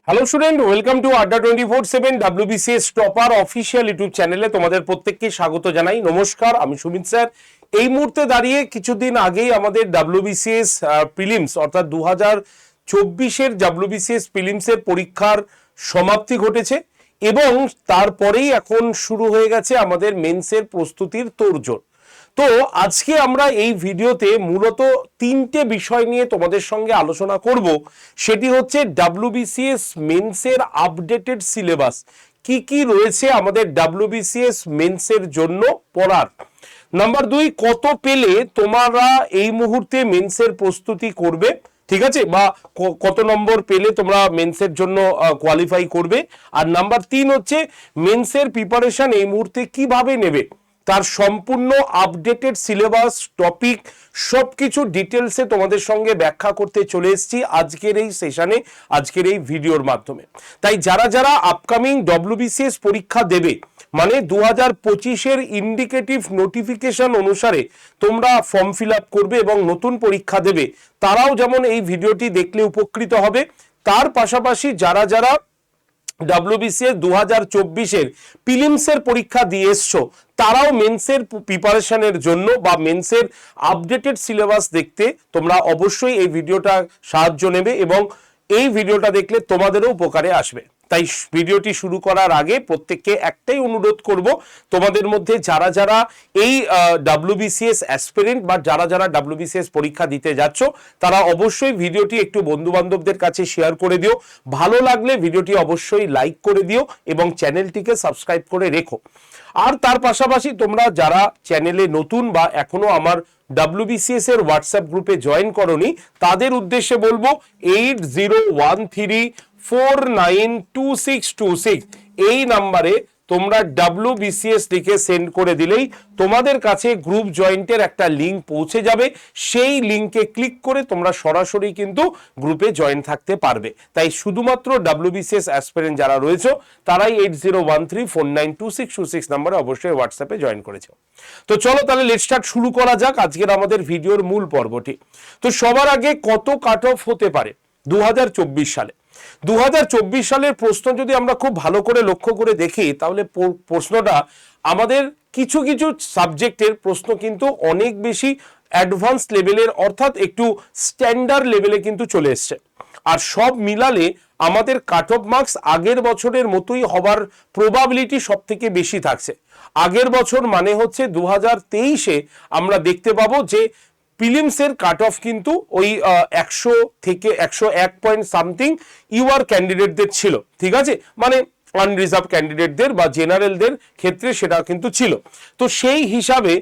Hello student, welcome to আড্ডা 24/7 WBCS topper official YouTube চ্যানেলে তোমাদের প্রত্যেককে স্বাগত জানাই। নমস্কার, আমি সুমিত স্যার। এই মুহূর্তে দাঁড়িয়ে কিছুদিন আগেই আমাদের WBCS প্রিলিমস অর্থাৎ 2024-এর WBCS প্রিলিমসের পরীক্ষার সমাপ্তি ঘটেছে এবং তারপরেই এখন শুরু হয়ে গেছে আমাদের মেন্সের প্রস্তুতির তোড়জোড়। তো আজকে আমরা এই ভিডিওতে মূলত তিনটে বিষয় নিয়ে তোমাদের সঙ্গে আলোচনা করব। সেটি হচ্ছে WBCS মেন্সের আপডেটেড সিলেবাস, কি কি রয়েছে আমাদের WBCS মেন্সের জন্য পড়ার। নাম্বার 2, কত পেলে তোমরা এই মুহূর্তে মেন্সের প্রস্তুতি করবে, ঠিক আছে, বা কত নম্বর পেলে তোমরা মেন্সের জন্য কোয়ালিফাই করবে। আর নাম্বার 3 হচ্ছে মেন্সের প্রিপারেশন এই মুহূর্তে কিভাবে নেবে, তার সম্পূর্ণ আপডেটেড সিলেবাস, টপিক সবকিছু ডিটেলসে তোমাদের সঙ্গে ব্যাখ্যা করতে চলে এসেছি আজকের এই সেশনে, আজকের এই ভিডিওর মাধ্যমে। তাই যারা যারা আপকামিং WBCS পরীক্ষা দেবে, মানে 2025-এর ইন্ডিকেটিভ নোটিফিকেশন অনুসারে তোমরা ফর্ম ফিল আপ করবে এবং নতুন পরীক্ষা দেবে, তারাও যেমন এই ভিডিওটি দেখলে উপকৃত হবে, তার পাশাপাশি যারা যারা WBCS 2024-এর প্রিলিমসের পরীক্ষা দিয়ে এসছো তারাও মেন্সের প্রিপারেশনের জন্য বা মেন্সের আপডেটেড সিলেবাস দেখতে তোমরা অবশ্যই এই ভিডিওটা সাহায্য নেবে এবং এই ভিডিওটা দেখলে তোমাদেরও উপকারে আসবে। তাই ভিডিওটি শুরু করার আগে প্রত্যেককে একটাই অনুরোধ করব, তোমাদের মধ্যে যারা যারা এই WBCS অ্যাসপিরেন্ট বা যারা যারা WBCS পরীক্ষা দিতে যাচ্ছ তারা অবশ্যই ভিডিওটি একটু বন্ধু বান্ধবদের কাছে শেয়ার করে দিও, ভালো লাগলে ভিডিওটি অবশ্যই লাইক করে দিও এবং চ্যানেলটিকে সাবস্ক্রাইব করে রেখো। আর তার পাশাপাশি তোমরা যারা চ্যানেলে নতুন বা এখনো আমার WBCS এর হোয়াটসঅ্যাপ গ্রুপে জয়েন করনি তাদের উদ্দেশ্যে বলবো 8013492626 এই নাম্বারে তোমরা WBCS লিখে সেন্ড করে দিলেই তোমাদের কাছে গ্রুপ জয়েন্টের একটা লিঙ্ক পৌঁছে যাবে। সেই লিঙ্কে ক্লিক করে তোমরা সরাসরি কিন্তু গ্রুপে জয়েন থাকতে পারবে। তাই শুধুমাত্র WBCS অ্যাসপিরেন্ট যারা রয়েছে তারাই 8013492626 নাম্বারে অবশ্যই হোয়াটসঅ্যাপে জয়েন করেছে। তো চলো তাহলে লেটস স্টার্ট, শুরু করা যাক আজকের আমাদের ভিডিওর মূল পর্বটি। তো সবার আগে কত কাট অফ হতে পারে 2024 সালে? 2024 সালের প্রশ্ন যদি আমরা খুব ভালো করে লক্ষ্য করে দেখি তাহলে প্রশ্নটা আমাদের কিছু কিছু সাবজেক্টের প্রশ্ন কিন্তু অনেক বেশি অ্যাডভান্স লেভেলের অর্থাৎ একটু স্ট্যান্ডার্ড লেভেলে কিন্তু চলে এসছে। আর সব মিলালে আমাদের কাট অফ মার্কস আগের বছরের মতোই হবার প্রবাবিলিটি সব থেকে বেশি থাকছে। আগের বছর মানে হচ্ছে 2023-এ আমরা দেখতে পাবো যে প্রিলিমসের কাট অফ কিন্তু ওই 100 থেকে 101 পয়েন্ট সামথিং ইউআর ক্যান্ডিডেটদের ছিল, ঠিক আছে, মানে আনরিজার্ভ ক্যান্ডিডেটদের বা জেনারেলদের ক্ষেত্রে সেটা কিন্তু ছিল। তো সেই হিসাবে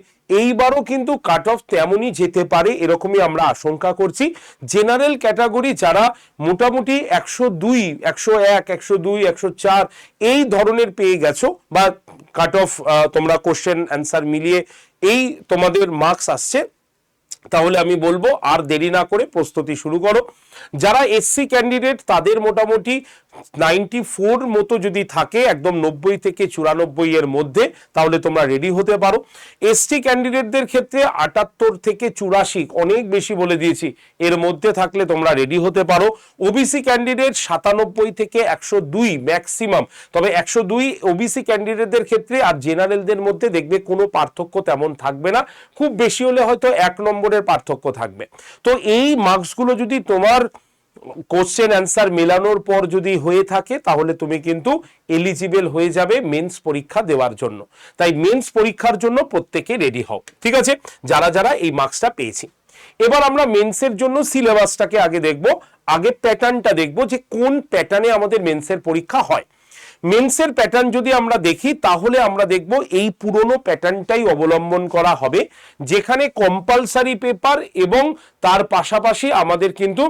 এইবারও কিন্তু কাট অফ তেমনই যেতে পারে এরকমই আমরা আশঙ্কা করছি। জেনারেল ক্যাটাগরি যারা মোটামুটি 102, 101, 102, 104 এই ধরনের পেয়ে গেছো বা কাট অফ তোমরা কোশ্চেন অ্যান্সার মিলিয়ে এই তোমাদের মার্কস আসছে, তাহলে আমি বলবো আর দেরি না করে প্রস্তুতি শুরু করো। যারা SC ক্যান্ডিডেট তাদের মোটামুটি 94 মতো যদি থাকে, একদম 90 থেকে 94 এর মধ্যে, তাহলে তোমরা রেডি হতে পারো। ST ক্যান্ডিডেটদের ক্ষেত্রে 78 থেকে 84 অনেক বেশি বলে দিয়েছি, এর মধ্যে থাকলে তোমরা রেডি হতে পারো। OBC ক্যান্ডিডেট 97 থেকে 102 ম্যাক্সিমাম, তবে 102 OBC ক্যান্ডিডেটদের ক্ষেত্রে আর জেনারেলদের মধ্যে দেখবে কোনো পার্থক্য তেমন থাকবে না, খুব বেশি হলে হয়তো 1 নম্বরের পার্থক্য থাকবে। তো এই মার্কসগুলো যদি তোমার কোশ্চেন অ্যান্সার মেলানোর পর যদি হয়ে থাকে তাহলে তুমি কিন্তু এলিজিবল হয়ে যাবে মেন্স পরীক্ষা দেওয়ার জন্য। তাই মেন্স পরীক্ষার জন্য প্রত্যেকে রেডি হও, ঠিক আছে, যারা যারা এই মার্কসটা পেয়েছি। এবার আমরা মেন্সের জন্য সিলেবাসটাকে আগে দেখব, আগে প্যাটার্নটা দেখব যে কোন প্যাটার্নে আমাদের মেন্সের পরীক্ষা হয়। মেন্সের প্যাটার্ন যদি আমরা দেখি তাহলে আমরা দেখব এই পুরনো প্যাটার্নটাই অবলম্বন করা হবে, যেখানে কম্পালসারি পেপার এবং তার পাশাপাশি আমাদের কিন্তু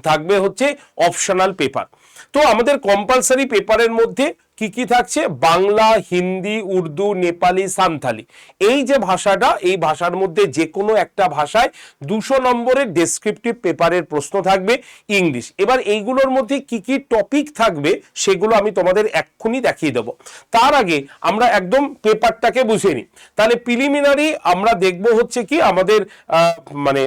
থাকবে হচ্ছে অপশনাল পেপার। তো আমাদের কম্পালসারি পেপারের মধ্যে কি কি থাকছে, বাংলা, হিন্দি, উর্দু, নেপালি, সান্থালি, এই যে ভাষাটা, এই ভাষার মধ্যে যে কোনো একটা ভাষায় 200 নম্বরের ডেসক্রিপটিভ পেপারের প্রশ্ন থাকবে। ইংলিশ, এবার এইগুলোর মধ্যে কি কি টপিক থাকবে সেগুলো আমি তোমাদের এক্ষুনি দেখিয়ে দেবো। তার আগে আমরা একদম পেপারটাকে বুঝে নিই। তাহলে প্রিলিমিনারি আমরা দেখব হচ্ছে কি আমাদের মানে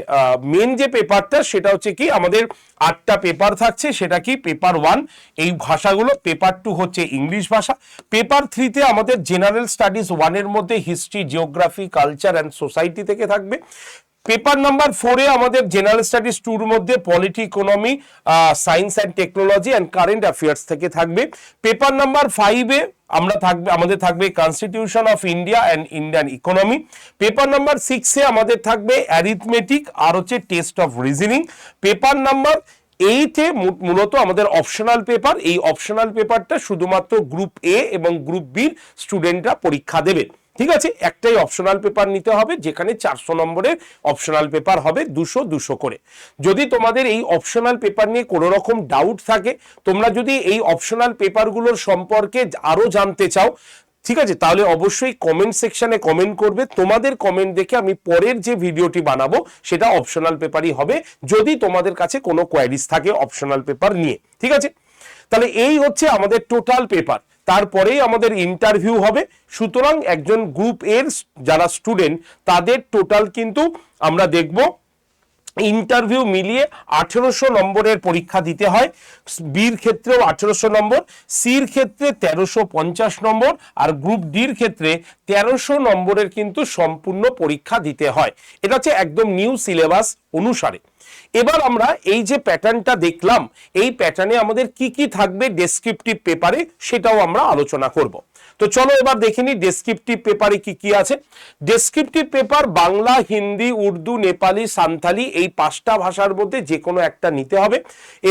মেন যে পেপারটা সেটা হচ্ছে কি আমাদের 8টা পেপার থাকছে। সেটা কি, পেপার 1 এই ভাষাগুলো, পেপার 2 হচ্ছে ইংলিশ ভাষা, পেপার 3 তে আমাদের জেনারেল স্টাডিজ 1 এর মধ্যে history, geography, culture and society থেকে থাকবে। পেপার নাম্বার 4 এ আমাদের জেনারেল স্টাডিজ 2 এর মধ্যে polity, economy, science and technology and current affairs থেকে থাকবে। পেপার নাম্বার 5 এ আমাদের থাকবে constitution of India and Indian economy. Paper number 6 এ আমাদের থাকবে অ্যারিথমেটিক আর হচ্ছে test of reasoning. Paper number 8 এ মূলত আমাদের অপশনাল পেপার, এই অপশনাল পেপারটা শুধুমাত্র গ্রুপ এ এবং গ্রুপ বির স্টুডেন্টরা পরীক্ষা দেবে। ঠিক আছে, একটাই অপশনাল পেপার নিতে হবে, যেখানে 400 নম্বরের অপশনাল পেপার হবে, 200 করে। যদি তোমাদের এই অপশনাল পেপার নিয়ে কোনো রকম ডাউট থাকে, তোমরা যদি এই অপশনাল পেপারগুলোর সম্পর্কে আরো জানতে চাও, ঠিক আছে, তাহলে অবশ্যই কমেন্ট সেকশনে কমেন্ট করবে। তোমাদের কমেন্ট দেখে আমি পরের যে ভিডিওটি বানাবো সেটা অপশনাল পেপারই হবে, যদি তোমাদের কাছে কোনো কোয়ারিজ থাকে অপশনাল পেপার নিয়ে। ঠিক আছে, তাহলে এই হচ্ছে আমাদের টোটাল পেপার। তারপরেই আমাদের ইন্টারভিউ হবে। সুতরাং একজন গ্রুপ এর যারা স্টুডেন্ট তাদের টোটাল কিন্তু আমরা দেখব ইন্টারভিউ মিলিয়ে 1800 নম্বরের পরীক্ষা দিতে হয়। বির ক্ষেত্রেও 1800 নম্বর, সির ক্ষেত্রে 1350 নম্বর, আর গ্রুপ ডির ক্ষেত্রে 1300 নম্বরের কিন্তু সম্পূর্ণ পরীক্ষা দিতে হয়। এটা হচ্ছে একদম নিউ সিলেবাস অনুসারে। এবার আমরা এই যে প্যাটার্নটা দেখলাম, এই প্যাটার্নে আমাদের কি কি থাকবে ডেসক্রিপটিভ পেপারে সেটাও আমরা আলোচনা করব। তো চলো এবার দেখে নিই ডেসক্রিপটিভ পেপারে কি কি আছে। ডেসক্রিপটিভ পেপার বাংলা, হিন্দি, উর্দু, নেপালি, সান্থালি, এই 5টা ভাষার মধ্যে যে কোনো একটা নিতে হবে।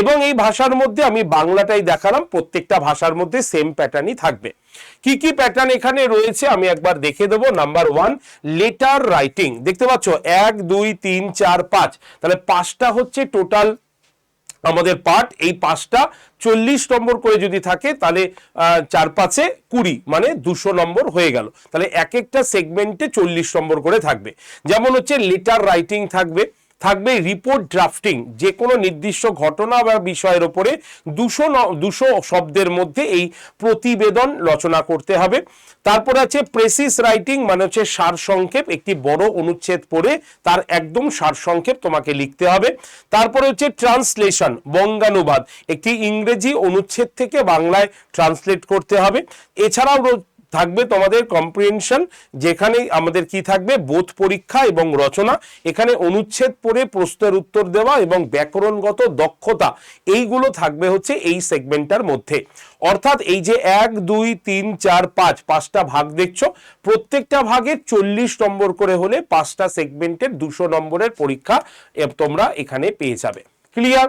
এবং এই ভাষার মধ্যে আমি বাংলাটাই দেখালাম, প্রত্যেকটা ভাষার মধ্যে সেম প্যাটার্নই থাকবে। কি কি প্যাটার্ন এখানে রয়েছে আমি একবার দেখে দেবো। নাম্বার 1, লেটার রাইটিং, দেখতে পাচ্ছ 1 2 3 4 5, তাহলে 5টা হচ্ছে টোটাল আমাদের পার্ট। এই 5টা 40 নম্বর করে যদি থাকে তাহলে 4 5 20, মানে 200 নম্বর হয়ে গেল। তাহলে এক একটা সেগমেন্টে 40 নম্বর করে থাকবে। যেমন হচ্ছে লেটার রাইটিং থাকবে রিপোর্ট ড্রাফটিং, যে কোনো নির্দিষ্ট ঘটনা বা বিষয়ের উপরে 200 শব্দের মধ্যে এই প্রতিবেদন রচনা করতে হবে। তারপর আছে প্রেসিস রাইটিং, মানে হচ্ছে সারসংক্ষেপ, একটি বড় অনুচ্ছেদ পড়ে তার একদম সারসংক্ষেপ তোমাকে লিখতে হবে। তারপরে হচ্ছে ট্রান্সলেশন, বঙ্গানুবাদ, একটি ইংরেজি অনুচ্ছেদ থেকে বাংলায় ট্রান্সলেট করতে হবে। এছাড়াও থাকবে তোমাদের কম্প্রিহেনশন, যেখানে আমাদের কি থাকবে বোধ পরীক্ষা এবং রচনা, এখানে অনুচ্ছেদ পড়ে প্রশ্নের উত্তর দেওয়া এবং ব্যাকরণগত দক্ষতা, এইগুলো থাকবে হচ্ছে এই সেগমেন্টটার মধ্যে। অর্থাৎ এই যে 1 2 3 4 5, 5টা ভাগ দেখছো, প্রত্যেকটা ভাগে 40 নম্বর করে হলে 5টা সেগমেন্টের 200 নম্বরের পরীক্ষা তোমরা এখানে পেয়ে যাবে। ক্লিয়ার?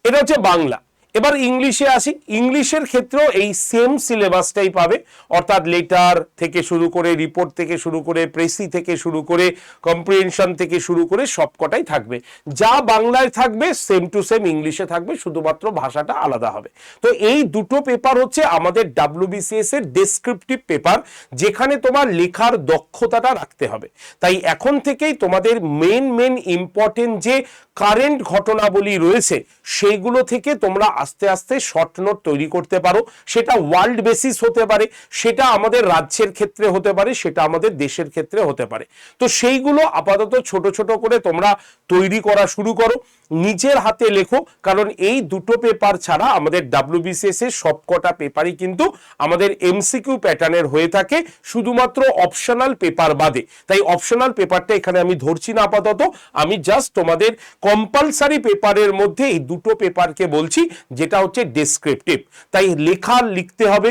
এটা হচ্ছে বাংলা। এবার ইংলিশে আসি। ইংলিশের ক্ষেত্রেও এই সেম সিলেবাসটাই পাবে, অর্থাৎ লেটার থেকে শুরু করে, রিপোর্ট থেকে শুরু করে, প্রেসি থেকে শুরু করে, কম্প্রিহেনশন থেকে শুরু করে সবকটাই থাকবে। যা বাংলায় থাকবে সেম টু সেম ইংলিশে থাকবে, শুধুমাত্র ভাষাটা আলাদা হবে। তো এই দুটো পেপার হচ্ছে আমাদের WBCS এর ডেসক্রিপটিভ পেপার, যেখানে তোমার লেখার দক্ষতাটা রাখতে হবে। তাই এখন থেকেই তোমাদের মেন ইম্পর্টেন্ট যে কারেন্ট ঘটনাবলী রয়েছে সেইগুলো থেকে তোমরা আস্তে আস্তে শর্ট নোট তৈরি করতে পারো। সেটা ওয়ার্ল্ড বেসিস হতে পারে, সেটা আমাদের রাজ্যের ক্ষেত্রে হতে পারে, সেটা আমাদের দেশের ক্ষেত্রে হতে পারে। তো সেইগুলো আপাতত ছোট ছোট করে তোমরা তৈরি করা শুরু করো, নিজের হাতে লেখো। কারণ এই দুটো পেপার ছাড়া আমাদের WBCS এর সবকটা পেপারই কিন্তু আমাদের MCQ প্যাটার্নের হয়ে থাকে, শুধুমাত্র অপশনাল পেপার বাদে। তাই অপশনাল পেপারটা এখানে আমি ধরছি না আপাতত, আমি জাস্ট তোমাদের কম্পালসারি পেপারের মধ্যে এই দুটো পেপারকে বলছি, যেটা হচ্ছে ডেসক্রিপটিভ। তাই লিখতে হবে,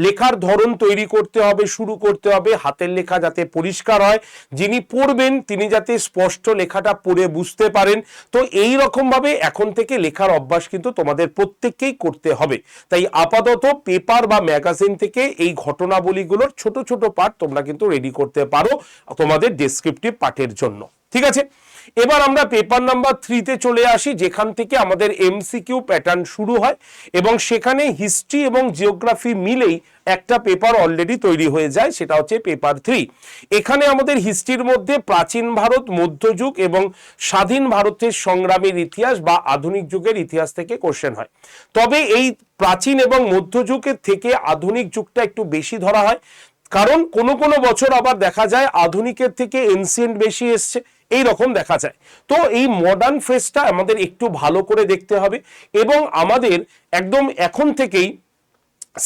লেখার ধরন তৈরি করতে হবে, শুরু করতে হবে, হাতের লেখা যাতে পরিষ্কার হয়, যিনি পড়বেন তিনি যাতে স্পষ্ট লেখাটা পড়ে বুঝতে পারেন। তো এই রকম ভাবে এখন থেকে লেখার অভ্যাস কিন্তু তোমাদের প্রত্যেককেই করতে হবে। তাই আপাতত পেপার বা ম্যাগাজিন থেকে এই ঘটনাবলীগুলোর ছোট ছোট পার্ট তোমরা কিন্তু রেডি করতে পারো তোমাদের ডেসক্রিপটিভ পার্টের জন্য। ঠিক আছে, এবার আমরা পেপার নাম্বার 3 তে চলে আসি, যেখান থেকে আমাদের এমসিকিউ প্যাটার্ন শুরু হয় এবং সেখানে হিস্ট্রি এবং জিওগ্রাফি মিলেই একটা পেপার অলরেডি তৈরি হয়ে যায়, সেটা হচ্ছে পেপার 3। এখানে আমাদের হিস্ট্রির মধ্যে প্রাচীন ভারত, মধ্যযুগ এবং স্বাধীন ভারতের সংগ্রামের ইতিহাস বা আধুনিক যুগের ইতিহাস থেকে কোশ্চেন হয়। তবে এই প্রাচীন এবং মধ্যযুগের থেকে আধুনিক যুগটা একটু বেশি ধরা হয়, কারণ কোনো কোনো বছর আবার দেখা যায় আধুনিকের থেকে এনসিয়েন্ট বেশি এসছে, এই রকম দেখা যায়। তো এই মডার্ন ফেজটা আমাদের একটু ভালো করে দেখতে হবে এবং আমাদের একদম এখন থেকেই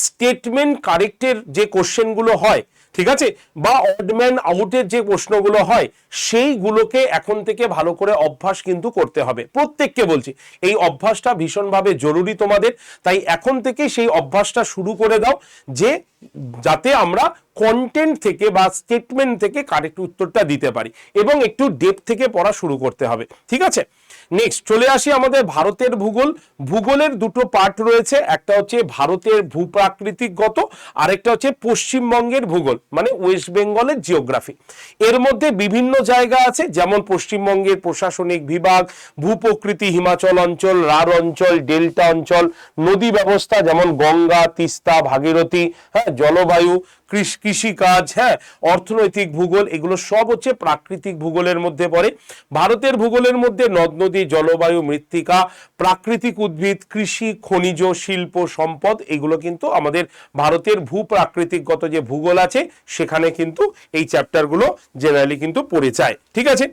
স্টেটমেন্ট কারেক্টের যে কোশ্চেনগুলো হয়, ঠিক আছে, বা অডম্যান আউটের যে প্রশ্নগুলো হয়, সেইগুলোকে এখন থেকে ভালো করে অভ্যাস কিন্তু করতে হবে। প্রত্যেককে বলছি, এই অভ্যাসটা ভীষণভাবে জরুরি তোমাদের, তাই এখন থেকে সেই অভ্যাসটা শুরু করে দাও, যে যাতে আমরা কন্টেন্ট থেকে বা স্টেটমেন্ট থেকে কারেক্ট উত্তরটা দিতে পারি এবং একটু ডেপথ থেকে পড়া শুরু করতে হবে, ঠিক আছে। নেক্সট চলে আসি আমাদের ভারতের ভূগোল। ভূগোলের দুটো পার্ট রয়েছে, একটা হচ্ছে ভারতের ভূপ্রাকৃতিকগত, আরেকটা হচ্ছে পশ্চিমবঙ্গের ভূগোল মানে ওয়েস্ট বেঙ্গলের জিওগ্রাফি। এর মধ্যে বিভিন্ন জায়গা আছে, যেমন পশ্চিমবঙ্গের প্রশাসনিক বিভাগ, ভূপ্রকৃতি, হিমাচল অঞ্চল, রাঢ় অঞ্চল, ডেল্টা অঞ্চল, নদী ব্যবস্থা যেমন গঙ্গা, তিস্তা, ভাগীরথী, হ্যাঁ, জলবায়ু, কৃষিকাজ, হ্যাঁ, অর্থনৈতিক ভূগোল, এগুলো সব হচ্ছে প্রাকৃতিক ভূগোলের মধ্যে পড়ে। ভারতের ভূগোলের মধ্যে নদ নদী, জলবায়ু, মৃত্তিকা, প্রাকৃতিক উদ্ভিদ, কৃষি, খনিজ, শিল্প, সম্পদ, এগুলো কিন্তু আমাদের ভারতের ভূপ্রাকৃতিকগত যে ভূগোল আছে সেখানে কিন্তু এই চ্যাপ্টারগুলো জেনারেলি কিন্তু পড়ে যায়, ঠিক আছে।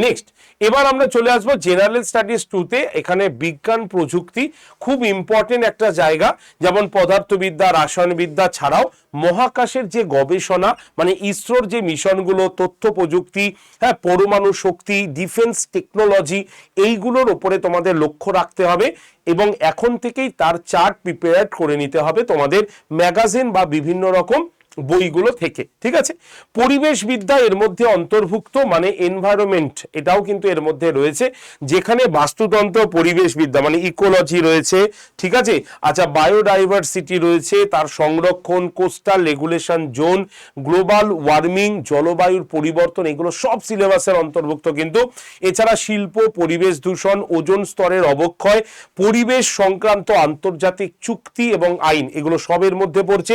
নেক্সট এবার আমরা চলে আসবো জেনারেল স্টাডিজ 2-তে। এখানে বিজ্ঞান প্রযুক্তি খুব ইম্পর্টেন্ট একটা জায়গা, যেমন পদার্থবিদ্যা, রাসায়নবিদ্যা ছাড়াও মহাকাশের যে গবেষণা মানে ইসরোর যে মিশনগুলো, তথ্য প্রযুক্তি, হ্যাঁ, পরমাণু শক্তি, ডিফেন্স টেকনোলজি, এইগুলোর উপরে তোমাদের লক্ষ্য রাখতে হবে এবং এখন থেকেই তার চার্ট প্রিপেয়ার করে নিতে হবে তোমাদের ম্যাগাজিন বা বিভিন্ন রকম বইগুলো থেকে, ঠিক আছে। পরিবেশবিদ্যা এর মধ্যে অন্তর্ভুক্ত, মানে এনভায়রনমেন্ট, এটাও কিন্তু এর মধ্যে রয়েছে, যেখানে বাস্তুতন্ত্র, পরিবেশবিদ্যা মানে ইকোলজি রয়েছে, ঠিক আছে। আচ্ছা, বায়োডাইভার্সিটি রয়েছে, তার সংরক্ষণ, coastal regulation zone, global warming, জলবায়ুর পরিবর্তন, এগুলো সব সিলেবাসের অন্তর্ভুক্ত কিন্তু। এছাড়া শিল্প, পরিবেশ দূষণ, ওজোন স্তরের অবক্ষয়, পরিবেশ সংক্রান্ত আন্তর্জাতিক চুক্তি এবং আইন, এগুলো সবের মধ্যে পড়ছে।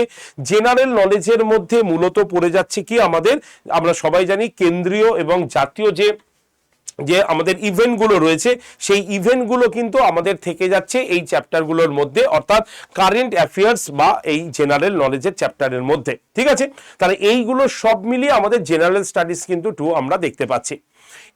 জেনারেল নলেজ এর মধ্যে মূলত পড়ে যাচ্ছে কি আমাদের, আমরা সবাই জানি কেন্দ্রীয় এবং জাতীয় যে আমাদের ইভেন্টগুলো রয়েছে, সেই ইভেন্টগুলো কিন্তু আমাদের থেকে যাচ্ছে এই চ্যাপ্টারগুলোর মধ্যে, অর্থাৎ কারেন্ট অ্যাফেয়ার্স বা এই জেনারেল নলেজের চ্যাপ্টারের মধ্যে, ঠিক আছে। তাহলে এইগুলো সব মিলিয়ে আমাদের জেনারেল স্টাডিজ কিন্তু 2 আমরা দেখতে পাচ্ছি।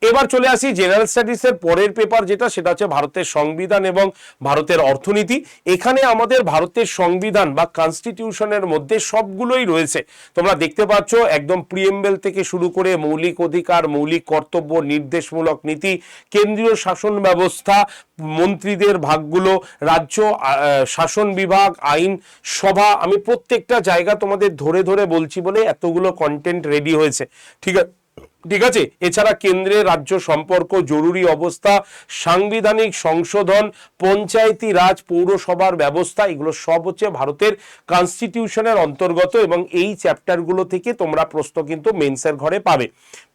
এবার চলে আসি জেনারেল স্টাডিজের পরের পেপার, যেটা সেটা হচ্ছে ভারতের সংবিধান এবং ভারতের অর্থনীতি। এখানে আমাদের ভারতের সংবিধান বা কনস্টিটিউশনের মধ্যে সবগুলোই রয়েছে, তোমরা দেখতে পাচ্ছ, একদম প্রিএম্বেল থেকে শুরু করে মৌলিক অধিকার, মৌলিক কর্তব্য, নির্দেশমূলক নীতি, কেন্দ্রীয় শাসন ব্যবস্থা, মন্ত্রীদের ভাগগুলো, রাজ্য শাসন বিভাগ, আইন সভা, আমি প্রত্যেকটা জায়গা তোমাদের ধরে ধরে বলছি বলে এতগুলো কন্টেন্ট রেডি হয়েছে, ঠিক আছে, ঠিক আছে। এছাড়া কেন্দ্রে রাজ্য সম্পর্ক, জরুরি অবস্থা, সাংবিধানিক সংশোধন, পঞ্চায়েতি রাজ, পৌরসভার ব্যবস্থা, এগুলো সব হচ্ছে ভারতের কনস্টিটিউশনের অন্তর্গত এবং এই চ্যাপ্টারগুলো থেকে তোমরা প্রশ্ন কিন্তু মেন্সের ঘরে পাবে।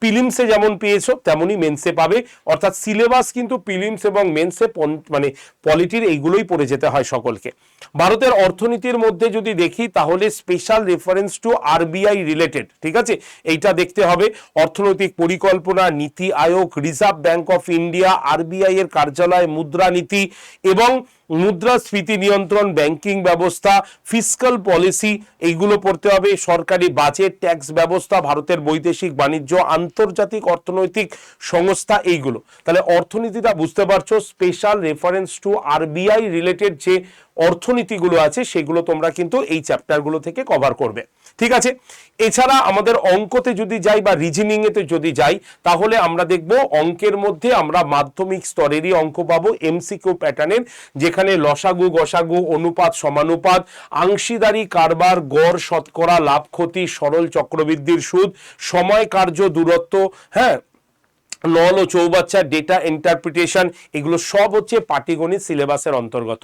প্রিলিমসে যেমন পেয়েছো তেমনই মেন্সে পাবে, অর্থাৎ সিলেবাস কিন্তু প্রিলিমস এবং মেন্সে মানে পলিটির এইগুলোই পড়ে যেতে হয় সকলকে। ভারতের অর্থনীতির মধ্যে যদি দেখি তাহলে special reference to RBI related, ঠিক আছে, এইটা দেখতে হবে। অর্থনৈতিক পরিকল্পনা, নীতি আয়োগ, Reserve Bank of India, RBI এর কার্যালয়, মুদ্রানীতি এবং মুদ্রাস্ফীতি নিয়ন্ত্রণ, ব্যাংকিং ব্যবস্থা, ফিসকাল পলিসি, এইগুলো পড়তে হবে। সরকারি বাজেট, ট্যাক্স ব্যবস্থা, ভারতের বৈদেশিক বাণিজ্য, আন্তর্জাতিক অর্থনৈতিক সংস্থা, এইগুলো। তাহলে অর্থনীতিটা বুঝতে পারছো, special reference to RBI related যে অর্থনীতিগুলো আছে সেগুলো তোমরা কিন্তু এই চ্যাপ্টারগুলো থেকে কভার করবে, ঠিক আছে। এছাড়া আমাদের অঙ্কতে যদি যাই বা রিজনিং এতে যদি যাই তাহলে আমরা দেখব অঙ্কের মধ্যে আমরা মাধ্যমিক স্তরেরই অঙ্ক পাবো এমসিকিউ প্যাটার্নের, যেখানে লসাগু, গসাগু, অনুপাত, সমানুপাত, আংশিদারি কারবার, গড়, শতকরা, লাভ ক্ষতি, সরল চক্রবৃদ্ধির সুদ, সময়, কার্য, দূরত্ব, হ্যাঁ, নল ও চৌবাচ্চা, ডেটা ইন্টারপ্রিটেশন, এগুলো সব হচ্ছে পাটিগণিত সিলেবাসের অন্তর্গত।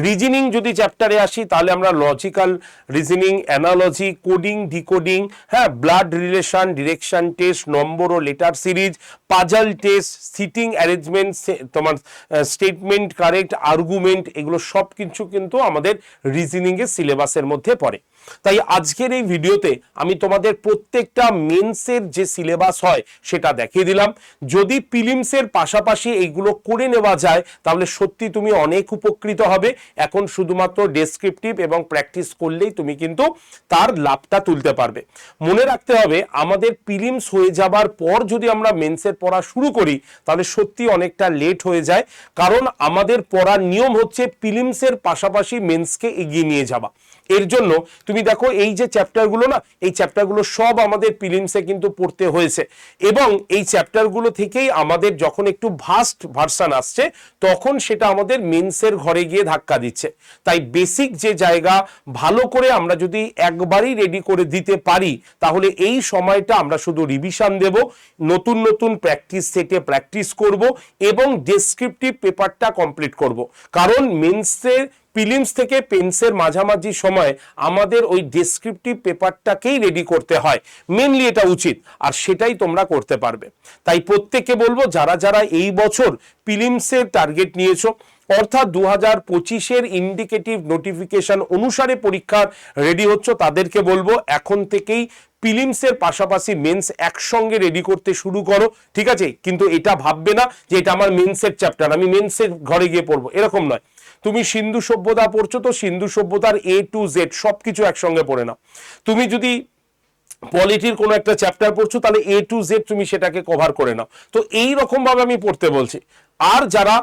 রিজনিং যদি চ্যাপ্টারে আসি তাহলে আমরা logical reasoning, analogy, coding, decoding, হ্যাঁ, blood relation, direction test, number ও letter series, puzzle test, seating arrangement, তোমার স্টেটমেন্ট কারেক্ট, আর্গুমেন্ট, এগুলো সব কিছু কিন্তু আমাদের রিজনিং এর সিলেবাসের মধ্যে পড়ে। তাই আজকের এই ভিডিওতে আমি তোমাদের প্রত্যেকটা মেন্সের যে সিলেবাস হয় সেটা দেখিয়ে দিলাম। যদি প্রিলিমসের পাশাপাশি এইগুলো করে নেওয়া যায় তাহলে সত্যি তুমি অনেক উপকৃত হবে। এখন শুধুমাত্র ডেসক্রিপটিভ এবং প্র্যাকটিস করলেই তুমি কিন্তু তার লাভটা তুলতে পারবে। মনে রাখতে হবে আমাদের প্রিলিমস হয়ে যাবার পর যদি আমরা মেন্সের পড়া শুরু করি তাহলে সত্যি অনেকটা লেট হয়ে যায়, কারণ আমাদের পড়ার নিয়ম হচ্ছে প্রিলিমসের পাশাপাশি মেন্সকে এগিয়ে নিয়ে যাওয়া। এর জন্য তুমি দেখো এই যে চ্যাপ্টারগুলো না, এই চ্যাপ্টারগুলো সব আমাদের প্রিলিমসে কিন্তু পড়তে হয়েছে, এবং এই চ্যাপ্টারগুলো থেকেই আমাদের যখন একটু ভাস্ট ভার্সন আসছে তখন সেটা আমাদের মেন্সের ঘরে গিয়ে ধাক্কা দিচ্ছে। তাই বেসিক যে জায়গা ভালো করে আমরা যদি একবারই রেডি করে দিতে পারি তাহলে এই সময়টা আমরা শুধু রিভিশন দেব, নতুন নতুন প্র্যাকটিস সেটে প্র্যাকটিস করব এবং ডেসক্রিপটিভ পেপারটা কমপ্লিট করব। কারণ মেন্সের প্রিলিমস থেকে পেন্সের মাঝামাঝি সময় আমাদের ওই ডেসক্রিপটিভ পেপারটাকেই রেডি করতে হয়, মেনলি এটা উচিত, আর সেটাই তোমরা করতে পারবে। তাই প্রত্যেককে বলবো যারা যারা এই বছর প্রিলিমসের টার্গেট নিয়েছো, অর্থাৎ 2025-এর ইন্ডিকেটিভ নোটিফিকেশন অনুসারে পরীক্ষার রেডি হচ্ছ, তাদেরকে বলবো এখন থেকেই প্রিলিমসের পাশাপাশি মেন্স একসঙ্গে রেডি করতে শুরু করো, ঠিক আছে? কিন্তু এটা ভাববে না যে এটা আমার মেন্সের চ্যাপ্টার, আমি মেন্সের ঘরে গিয়ে পড়বো, এরকম নয়। তুমি সিন্ধু সভ্যতা পড়ছো তো সিন্ধু সভ্যতার A to Z সবকিছু একসঙ্গে পড়ে নাও। তুমি যদি পলিটির কোনো একটা চ্যাপ্টার পড়ছো তাহলে A to Z তুমি সেটাকে কভার করে নাও। তো এই রকম ভাবে আমি পড়তে বলছি। আর যারা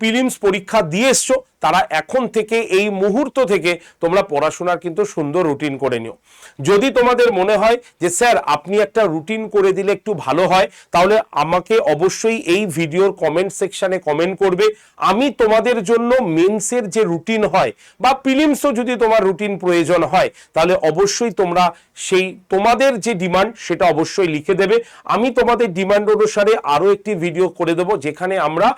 প্রিলিমস পরীক্ষা দিয়ে এসছো তারা এখন থেকে এই মুহূর্ত থেকে তোমরা পড়াশোনার কিন্তু সুন্দর রুটিন করে নিও। যদি তোমাদের মনে হয় যে স্যার আপনি একটা রুটিন করে দিলে একটু ভালো হয়, তাহলে আমাকে অবশ্যই এই ভিডিওর কমেন্ট সেকশনে কমেন্ট করবে। আমি তোমাদের জন্য মেন্সের যে রুটিন হয় বা প্রিলিমসও যদি তোমার রুটিন প্রয়োজন হয় তাহলে অবশ্যই তোমরা সেই তোমাদের যে ডিমান্ড সেটা অবশ্যই লিখে দেবে। আমি তোমাদের ডিমান্ড অনুসারে আরো একটি ভিডিও করে দেবো যেখানে আমরা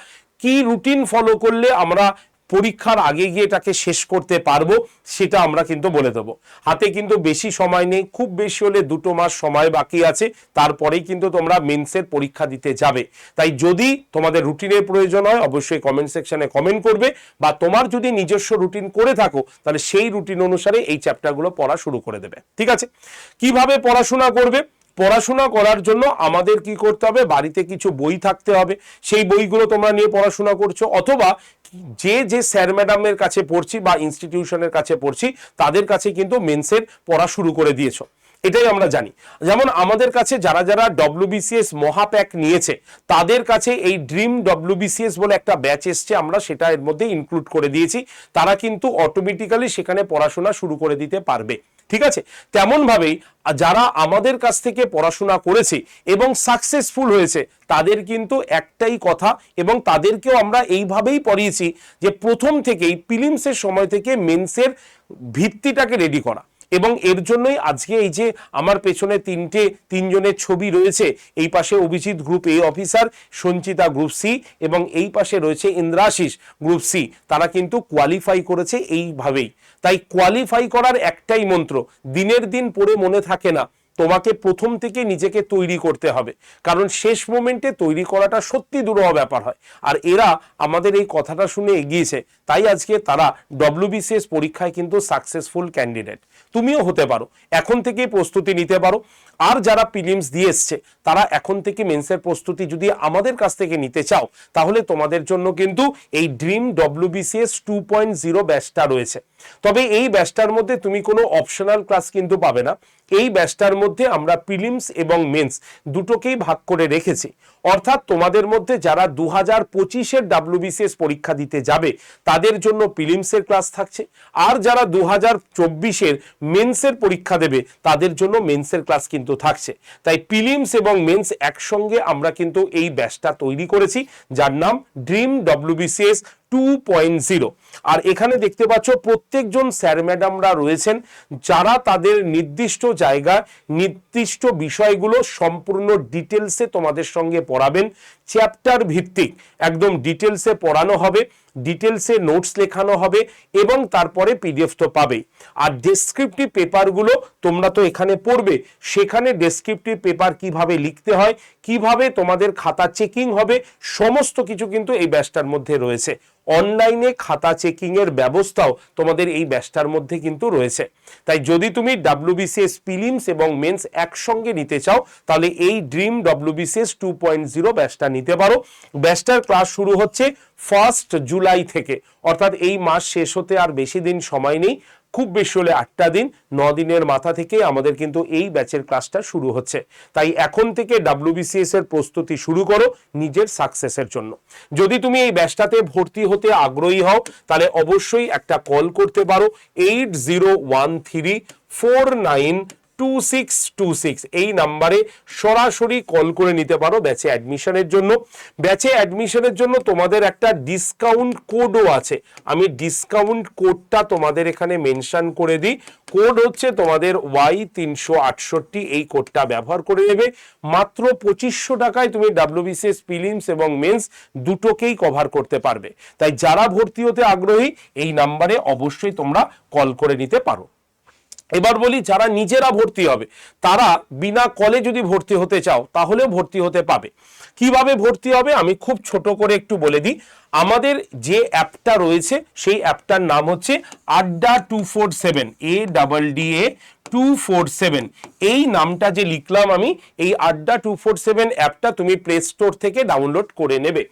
কি রুটিন ফলো করলে আমরা পরীক্ষার আগে গিয়ে এটাকে শেষ করতে পারবো সেটা আমরা কিন্তু বলে দেবো। হাতে কিন্তু বেশি সময় নেই, খুব বেশি হলে 2 মাস সময় বাকি আছে, তারপরেই কিন্তু তোমরা মেন্সের পরীক্ষা দিতে যাবে। তাই যদি তোমাদের রুটিনের প্রয়োজন হয় অবশ্যই কমেন্ট সেকশনে কমেন্ট করবে, বা তোমার যদি নিজস্ব রুটিন করে থাকো তাহলে সেই রুটিন অনুসারে এই চ্যাপ্টারগুলো পড়া শুরু করে দেবে। ঠিক আছে? কিভাবে পড়াশোনা করবে? পড়াশোনা করার জন্য আমাদের কি করতে হবে, বাড়িতে কিছু বই থাকতে হবে, সেই বইগুলো তোমরা নিয়ে পড়াশোনা করছো, অথবা যে যে স্যার ম্যাডামের কাছে পড়ছি বা ইনস্টিটিউশনের কাছে পড়ছি তাদের কাছে কিন্তু মেন্সের পড়া শুরু করে দিয়েছো, এটাই আমরা জানি। যেমন আমাদের কাছে যারা যারা WBCS মহাপ্যাক নিয়েছে তাদের কাছে এই ড্রিম WBCS বলে একটা ব্যাচ এসছে, আমরা সেটা এর মধ্যে ইনক্লুড করে দিয়েছি, তারা কিন্তু অটোমেটিক্যালি সেখানে পড়াশোনা শুরু করে দিতে পারবে। ঠিক আছে? তেমন ভাবেই যারা আমাদের কাছ থেকে পড়াশোনা করেছে এবং সাকসেসফুল হয়েছে তাদের কিন্তু একটাই কথা, এবং তাদেরকেও আমরা এইভাবেই পড়িয়েছি যে প্রথম থেকেই প্রিলিমসের সময় থেকে মেন্সের ভিত্তিটাকে রেডি করা। এবং এর জন্যই আজকে এই যে আমার পেছনে তিনজনের ছবি রয়েছে, এই পাশে Abhijit group A officer, Sanchita group C, এবং এই পাশে রয়েছে ইন্দ্রাশিস গ্রুপ C, তারা কিন্তু কোয়ালিফাই করেছে এইভাবেই। তাই কোয়ালিফাই করার একটাই মন্ত্র, দিনের দিন পড়ে মনে থাকে না, তোমাকে প্রথম থেকে নিজেকে তৈরি করতে হবে, কারণ শেষ মোমেন্টে তৈরি করাটা সত্যি দুরূহ ব্যাপার হয়। আর এরা আমাদের এই কথাটা শুনে এগিয়েছে, তাই আজকে তারা WBCS পরীক্ষায় কিন্তু সাকসেসফুল ক্যান্ডিডেট। তুমিও হতে পারো, এখন থেকেই প্রস্তুতি নিতে পারো। আর যারা প্রিলিমস দিয়ে এসছে তারা এখন থেকে মেন্সের প্রস্তুতি যদি আমাদের কাছ থেকে নিতে চাও তাহলে তোমাদের জন্য কিন্তু এই ড্রিম WBCS 2.0 ব্যাচটা রয়েছে। তবে এই ব্যাচটার মধ্যে তুমি কোনো অপশনাল ক্লাস কিন্তু পাবে না। এই ব্যাচটার মধ্যে আমরা প্রিলিমস এবং মেন্স দুটোকেই ভাগ করে রেখেছি, অর্থাৎ তোমাদের মধ্যে যারা 2025-এর WBCS পরীক্ষা দিতে যাবে তাদের তাদের জন্য প্রিলিমসের ক্লাস থাকছে, আর যারা 2024-এর মেন্সের পরীক্ষা দেবে তাদের জন্য মেন্সের ক্লাস কিন্তু থাকছে। তাই প্রিলিমস এবং মেন্স একসঙ্গে আমরা কিন্তু এই ব্যাচটা তৈরি করেছি, যার নাম ড্রিম WBCS 2.0। আর এখানে দেখতে পাচ্ছ প্রত্যেকজন স্যার ম্যাডামরা রয়েছেন যারা তাদের নির্দিষ্ট জায়গায় নির্দিষ্ট বিষয়গুলো সম্পূর্ণ ডিটেলসে তোমাদের সঙ্গে পড়াবেন। চ্যাপ্টার ভিত্তিক একদম ডিটেলসে পড়ানো হবে, ডিটেলসে নোটস লেখানো হবে এবং তারপরে পিডিএফ তো পাবেই। আর ডেসক্রিপটিভ পেপারগুলো তোমরা তো এখানে পড়বে, সেখানে ডেসক্রিপটিভ পেপার কিভাবে লিখতে হয়, কিভাবে তোমাদের খাতা চেকিং হবে, সমস্ত কিছু কিন্তু এই ব্যাচটার মধ্যে রয়েছে। অনলাইনে খাতা চেকিং এর ব্যবস্থাও তোমাদের এই ব্যাচটার মধ্যে কিন্তু রয়েছে। তাই যদি তুমি WBCS প্রিলিমস এবং মেন্স একসঙ্গে নিতে চাও তাহলে এই ড্রিম WBCS 2.0 ব্যাচটা নিতে পারো। ব্যাচটার ক্লাস শুরু হচ্ছে 1 জুলাই থেকে, অর্থাৎ এই মাস শেষ হতে আর বেশি দিন সময় নেই, খুব বেশি হলে 8টা দিন, 9 দিনের মাথা থেকে আমাদের কিন্তু এই ব্যাচের ক্লাসটা শুরু হচ্ছে। তাই এখন থেকে WBCS এর প্রস্তুতি শুরু করো নিজের সাকসেসের জন্য। যদি তুমি এই ব্যাচটাতে ভর্তি হতে আগ্রহী হও তাহলে অবশ্যই একটা কল করতে পারো 8013492626 এই নাম্বারে সরাসরি কল করে নিতে পারো ব্যাচে অ্যাডমিশনের জন্য। ব্যাচে অ্যাডমিশনের জন্য তোমাদের একটা ডিসকাউন্ট কোডও আছে, আমি ডিসকাউন্ট কোডটা তোমাদের এখানে মেনশন করে দিই। কোড হচ্ছে তোমাদের Y368, এই কোডটা ব্যবহার করে নেবে। মাত্র 2500 টাকায় তুমি WBCS প্রিলিমস এবং মেন্স দুটোকেই কভার করতে পারবে। তাই যারা ভর্তি হতে আগ্রহী এই নাম্বারে অবশ্যই তোমরা কল করে নিতে পারো। এবার বলি যারা নিজেরা ভর্তি হবে তারা বিনা কলে যদি ভর্তি হতে চাও তাহলেও ভর্তি হতে পাবে। কিভাবে ভর্তি হবে আমি খুব ছোট করে একটু বলে দিই। আমাদের যে অ্যাপটা রয়েছে সেই অ্যাপটার নাম হচ্ছে আড্ডা 247, ADDA 247। এই নামটা যে লিখলাম আমি, এই আড্ডা 247 অ্যাপটা তুমি প্লে স্টোর থেকে ডাউনলোড করে নেবে।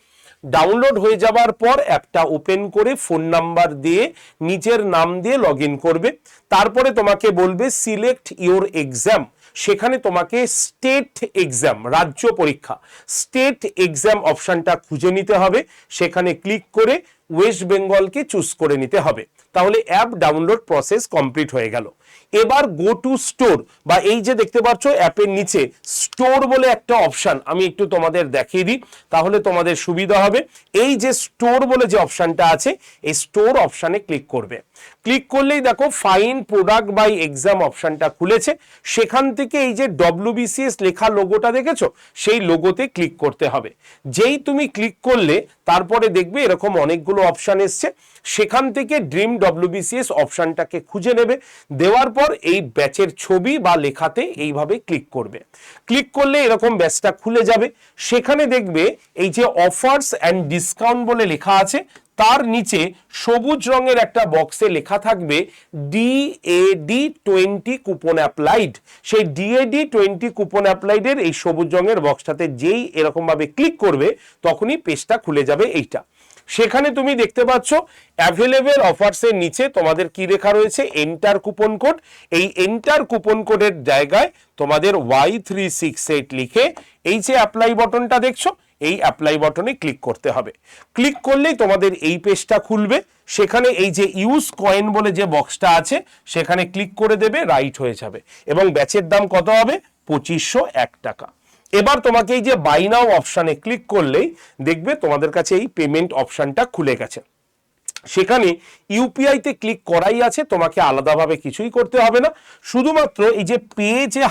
ডাউনলোড হয়ে যাবার পর অ্যাপটা ওপেন করে ফোন নাম্বার দিয়ে নিজের নাম দিয়ে লগ ইন করবে। তারপরে তোমাকে বলবে সিলেক্ট ইওর এক্সাম, সেখানে তোমাকে স্টেট এক্সাম, রাজ্য পরীক্ষা, স্টেট এক্সাম অপশনটা খুঁজে নিতে হবে। সেখানে ক্লিক করে ওয়েস্ট বেঙ্গলকে চুজ করে নিতে হবে। তাহলে অ্যাপ ডাউনলোড প্রসেস কমপ্লিট হয়ে গেল। এবার গো টু স্টোর, বা এই যে দেখতে পাচ্ছ অ্যাপের নিচে স্টোর বলে একটা অপশন, আমি একটু তোমাদের দেখিয়ে দিই তাহলে তোমাদের সুবিধা হবে। এই যে স্টোর বলে যে অপশনটা আছে এই স্টোর অপশনে ক্লিক করবে। ক্লিক করলেই দেখো ফাইন্ড প্রোডাক্ট বাই এক্সাম অপশনটা খুলেছে। সেখান থেকে এই যে WBCS লেখা লোগোটা দেখেছো, সেই লোগোতে ক্লিক করতে হবে। যেই তুমি ক্লিক করলে তারপরে দেখবে এরকম অনেকগুলো অপশন এসছে, সেখান থেকে ড্রিম WBCS অপশনটাকে খুঁজে নেবে। দেওয়ার পর এই ব্যাচের ছবি বা লেখাতে এইভাবে ক্লিক করবে। ক্লিক করলে এরকম ব্যাচটা খুলে যাবে। সেখানে দেখবে এই যে অফার্স অ্যান্ড ডিসকাউন্ট বলে লেখা আছে, তার নিচে সবুজ রঙের একটা বক্সে লেখা থাকবে DAD 20 কুপন অ্যাপ্লাইড। সেই DAD 20 কুপন অ্যাপ্লাইডের এই সবুজ রঙের বক্সটাতে যেই এরকম ভাবে ক্লিক করবে তখনই পেজটা খুলে যাবে এইটা। সেখানে তুমি দেখতে পাচ্ছ অ্যাভেলেবেল অফার্স এর নিচে তোমাদের কি লেখা রয়েছে, এন্টার কুপন কোড। এই এন্টার কুপন কোডের জায়গায় তোমাদের Y368 লিখে এই যে অ্যাপ্লাই বাটনটা দেখছো এই অ্যাপ্লাই বাটনে ক্লিক করতে হবে। ক্লিক করলেই তোমাদের এই পেজটা খুলবে। সেখানে এই যে ইউজ কয়েন বলে যে বক্সটা আছে সেখানে ক্লিক করে দেবে, রাইট হয়ে যাবে এবং ব্যাচের দাম কত হবে, 2501 টাকা। এবার তোমাকে এই যে বাই নাও অপশানে ক্লিক করলেই দেখবে তোমাদের কাছে এই পেমেন্ট অপশানটা খুলে গেছে। সেখানে ইউপিআই তে ক্লিক করাই আছে, তোমাকে আলাদাভাবে কিছুই করতে হবে না। শুধুমাত্র এই যে পে যে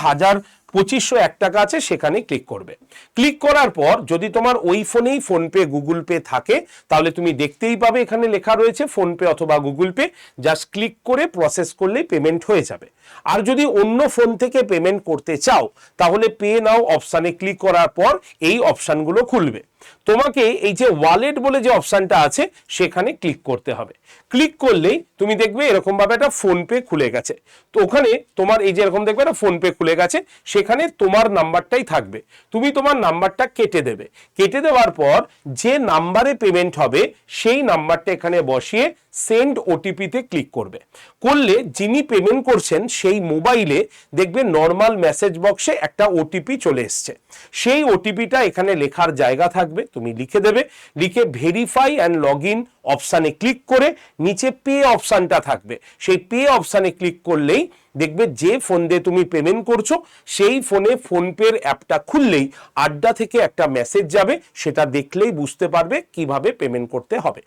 2501 টাকা আছে সেখানে ক্লিক করবে। ক্লিক করার পর যদি তোমার ওই ফোনেই ফোনপে গুগল পে থাকে তাহলে তুমি দেখতেই পাবে এখানে লেখা রয়েছে ফোনপে অথবা গুগল পে। জাস্ট ক্লিক করে প্রসেস করলেই পেমেন্ট হয়ে যাবে। আর যদি অন্য ফোন থেকে পেমেন্ট করতে চাও তাহলে পে নাও অপশানে ক্লিক করার পর এই অপশানগুলো খুলবে। তোমাকে এই যে ওয়ালেট বলে যে অপশানটা আছে সেখানে ক্লিক করতে হবে। ক্লিক করলেই তুমি দেখবে এরকম ভাবে একটা ফোনপে খুলে গেছে। তো ওখানে তোমার এই যে এরকম দেখবে একটা ফোনপে খুলে গেছে, সেখানে তোমার নাম্বারটাই থাকবে। তুমি তোমার নাম্বারটা কেটে দেবে। কেটে দেওয়ার পর যে নাম্বারে পেমেন্ট হবে সেই নাম্বারটা এখানে বসিয়ে সেন্ড ওটিপিতে ক্লিক করবে। করলে যিনি পেমেন্ট করছেন সেই মোবাইলে দেখবে নর্মাল মেসেজ বক্সে একটা ওটিপি চলে এসছে। সেই ওটিপিটা এখানে লেখার জায়গা থাকবে, তুমি লিখে দেবে। লিখে ভেরিফাই অ্যান্ড লগ ইন অপশানে ক্লিক করে নিচে পে অপশানটা থাকবে, সেই পে অপশানে ক্লিক করলেই দেখবে যে ফোন দিয়ে তুমি পেমেন্ট করছো সেই ফোনে ফোনপের অ্যাপটা খুললেই আড্ডা থেকে একটা মেসেজ যাবে, সেটা দেখলেই বুঝতে পারবে কিভাবে পেমেন্ট করতে হবে।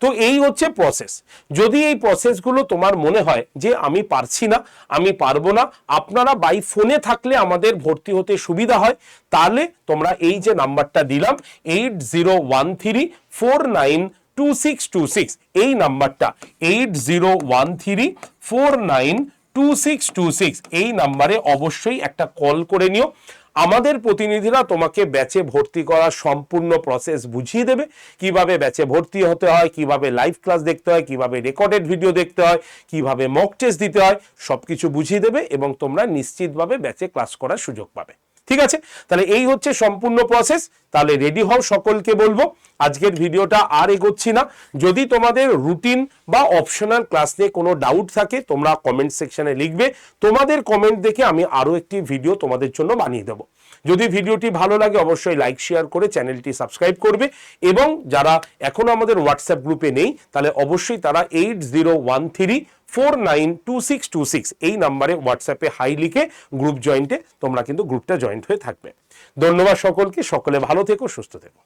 তো এই হচ্ছে প্রসেস। যদি এই প্রসেসগুলো তোমার মনে হয় যে আমি পারছি না, আমি পারবো না, আপনারা বাই ফোনে থাকলে আমাদের ভর্তি হতে সুবিধা হয়, তাহলে তোমরা এই যে নাম্বারটা দিলাম 8013492626, এই নাম্বারটা 8013492626, এই নাম্বারে অবশ্যই একটা কল করে নিও। আমাদের প্রতিনিধিরা তোমাকে ব্যাচে ভর্তি করার সম্পূর্ণ প্রসেস বুঝিয়ে দেবে, কিভাবে ব্যাচে ভর্তি হতে হয়, কিভাবে লাইভ ক্লাস দেখতে হয়, কিভাবে রেকর্ডেড ভিডিও দেখতে হয়, কিভাবে মক টেস্ট দিতে হয়, সবকিছু বুঝিয়ে দেবে এবং তোমরা নিশ্চিতভাবে ব্যাচে ক্লাস করার সুযোগ পাবে। ঠিক আছে, তাহলে এই হচ্ছে সম্পূর্ণ প্রসেস। তাহলে রেডি হও, সকলকে বলবো আজকের ভিডিওটা আর এগোচ্ছি না। যদি তোমাদের রুটিন বা অপশনাল ক্লাস নিয়ে কোনো ডাউট থাকে তোমরা কমেন্ট সেকশনে লিখবে, তোমাদের কমেন্ট দেখে আমি আরো একটি ভিডিও তোমাদের জন্য বানিয়ে দেবো। যদি ভিডিওটি ভালো লাগে অবশ্যই লাইক শেয়ার করে চ্যানেলটি সাবস্ক্রাইব করবে, এবং যারা এখনো আমাদের হোয়াটসঅ্যাপ গ্রুপে নেই তাহলে অবশ্যই তারা 8013492626 এই নাম্বারে হোয়াটসঅ্যাপে হাই লিখে গ্রুপ জয়েন্টে তোমরা কিন্তু গ্রুপটা জয়েন্ট হয়ে থাকবে। ধন্যবাদ সকলকে, সকলে ভালো থেকো, সুস্থ থেকো।